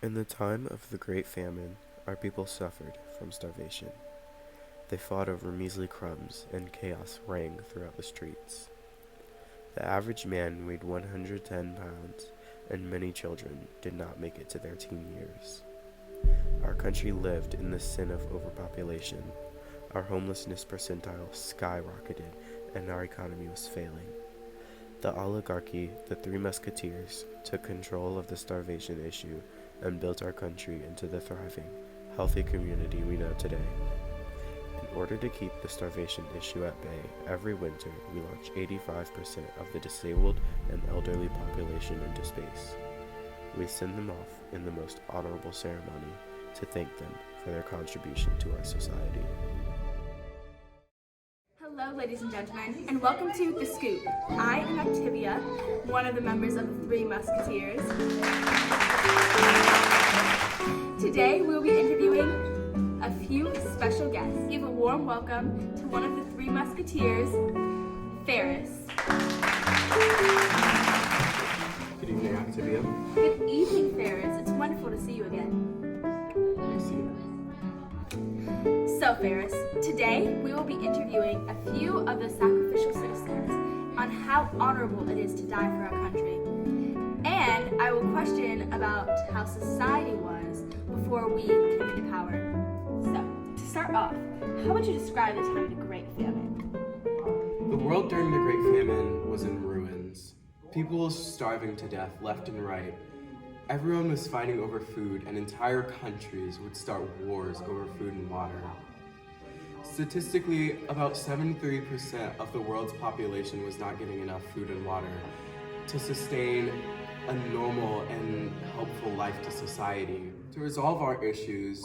In the time of the Great Famine, our people suffered from starvation. They fought over measly crumbs, and chaos rang throughout the streets. The average man weighed 110 pounds, and many children did not make it to their teen years. Our country lived in the sin of overpopulation. Our homelessness percentile skyrocketed, and our economy was failing. The oligarchy, the Three Musketeers, took control of the starvation issue and built our country into the thriving, healthy community we know today. In order to keep the starvation issue at bay, every winter we launch 85% of the disabled and elderly population into space. We send them off in the most honorable ceremony to thank them for their contribution to our society. Hello, ladies and gentlemen, and welcome to The Scoop. I am Activia, one of the members of the Three Musketeers. Today, we will be interviewing a few special guests. Give a warm welcome to one of the Three Musketeers, Ferris. Good evening, Activia. Good evening, Ferris. It's wonderful to see you again. Nice to see you. So, Ferris, today we will be interviewing a few of the sacrificial citizens on how honorable it is to die for our country. And I will question about how society was before we came into power. So, to start off, how would you describe the time of the Great Famine? The world during the Great Famine was in ruins. People were starving to death left and right. Everyone was fighting over food, and entire countries would start wars over food and water. Statistically, about 73% of the world's population was not getting enough food and water to sustain a normal and helpful life to society. To resolve our issues,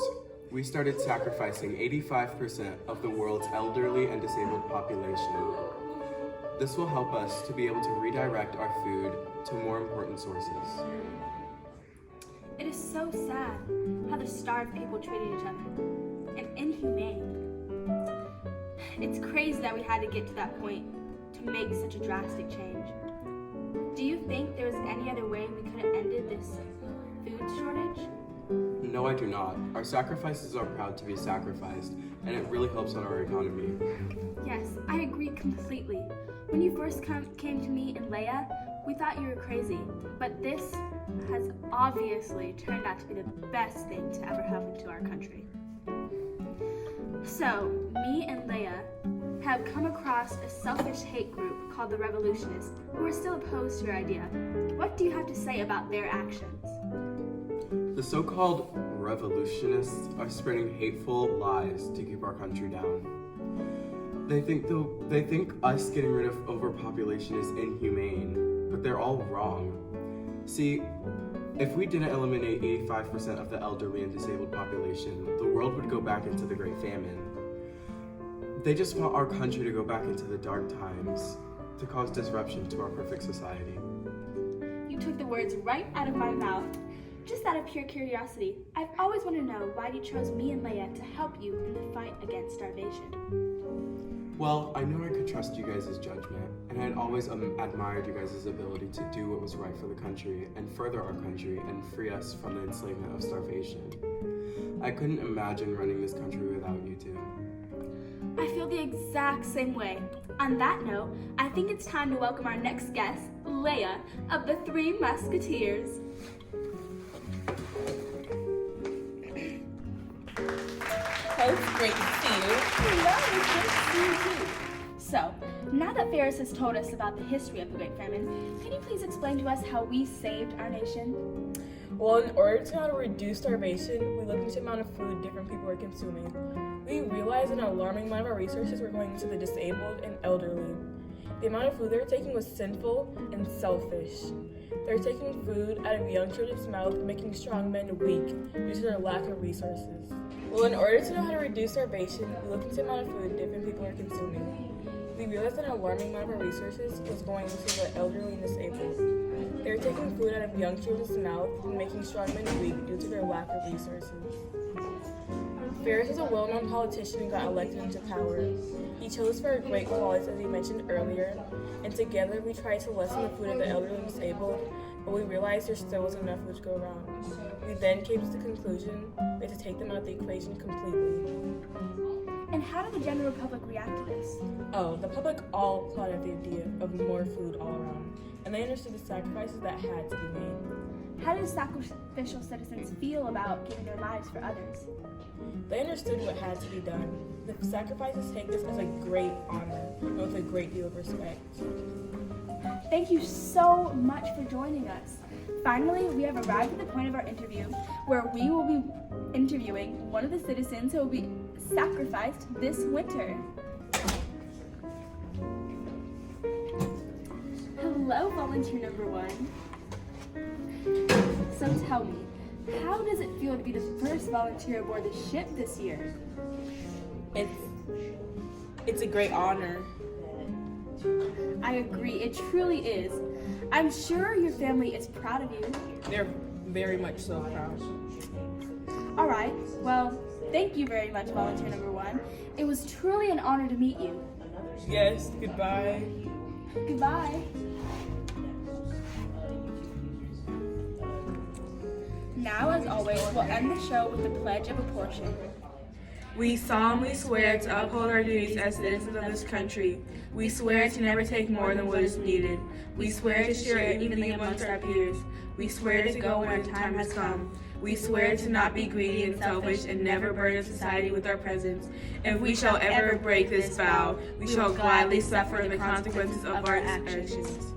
we started sacrificing 85% of the world's elderly and disabled population. This will help us to be able to redirect our food to more important sources. It is so sad how the starved people treated each other, and inhumane. It's crazy that we had to get to that point to make such a drastic change. Do you think there was any other way we could have ended this food shortage? No, I do not. Our sacrifices are proud to be sacrificed, and it really helps on our economy. Yes, I agree completely. When you first came to me and Leia, we thought you were crazy, but this has obviously turned out to be the best thing to ever happen to our country. So, me and Leia have come across a selfish hate group called the Revolutionists who are still opposed to your idea. What do you have to say about their actions? The so-called revolutionists are spreading hateful lies to keep our country down. They think us getting rid of overpopulation is inhumane, but they're all wrong. See, if we didn't eliminate 85% of the elderly and disabled population, the world would go back into the Great Famine. They just want our country to go back into the dark times, to cause disruption to our perfect society. You took the words right out of my mouth. Just out of pure curiosity, I've always wanted to know why you chose me and Leia to help you in the fight against starvation. Well, I knew I could trust you guys' judgment, and I had always admired you guys' ability to do what was right for the country and further our country and free us from the enslavement of starvation. I couldn't imagine running this country without you two. I feel the exact same way. On that note, I think it's time to welcome our next guest, Leia of the Three Musketeers. Oh, it's great to see you. Hello, it's great to see you too. So, now that Ferris has told us about the history of the Great Famine, can you please explain to us how we saved our nation? Well, in order to how to reduce starvation, we looked into the amount of food different people are consuming. We realized an alarming amount of our resources were going into the disabled and elderly. The amount of food they were taking was sinful and selfish. They were taking food out of young children's mouths, making strong men weak due to their lack of resources. Well, in order to know how to reduce starvation, we looked into the amount of food different people are consuming. We realized that an alarming amount of our resources was going into the elderly and disabled. They were taking food out of young children's mouths and making strong men weak due to their lack of resources. Ferris is a well-known politician and got elected into power. He chose for our great qualities, as he mentioned earlier, and together we tried to lessen the food of the elderly and disabled but we realized there still wasn't enough food to go around. We then came to the conclusion we had to take them out of the equation completely. And how did the general public react to this? Oh, the public all applauded the idea of more food all around, and they understood the sacrifices that had to be made. How did sacrificial citizens feel about giving their lives for others? They understood what had to be done. The sacrifices take this as a great honor and with a great deal of respect. Thank you so much for joining us. Finally, we have arrived at the point of our interview where we will be interviewing one of the citizens who will be sacrificed this winter. Hello, volunteer number 1. So tell me, how does it feel to be the first volunteer aboard the ship this year? It's a great honor. I agree, it truly is. I'm sure your family is proud of you. They're very much so proud. All right, well, thank you very much, volunteer number 1. It was truly an honor to meet you. Yes, goodbye. Goodbye. Now, as always, we'll end the show with the pledge of apportion. We solemnly swear to uphold our duties as citizens of this country. We swear to never take more than what is needed. We swear to share evenly amongst our peers. We swear to go when our time has come. We swear to not be greedy and selfish and never burden society with our presence. If we shall ever break this vow, we shall gladly suffer the consequences of our actions.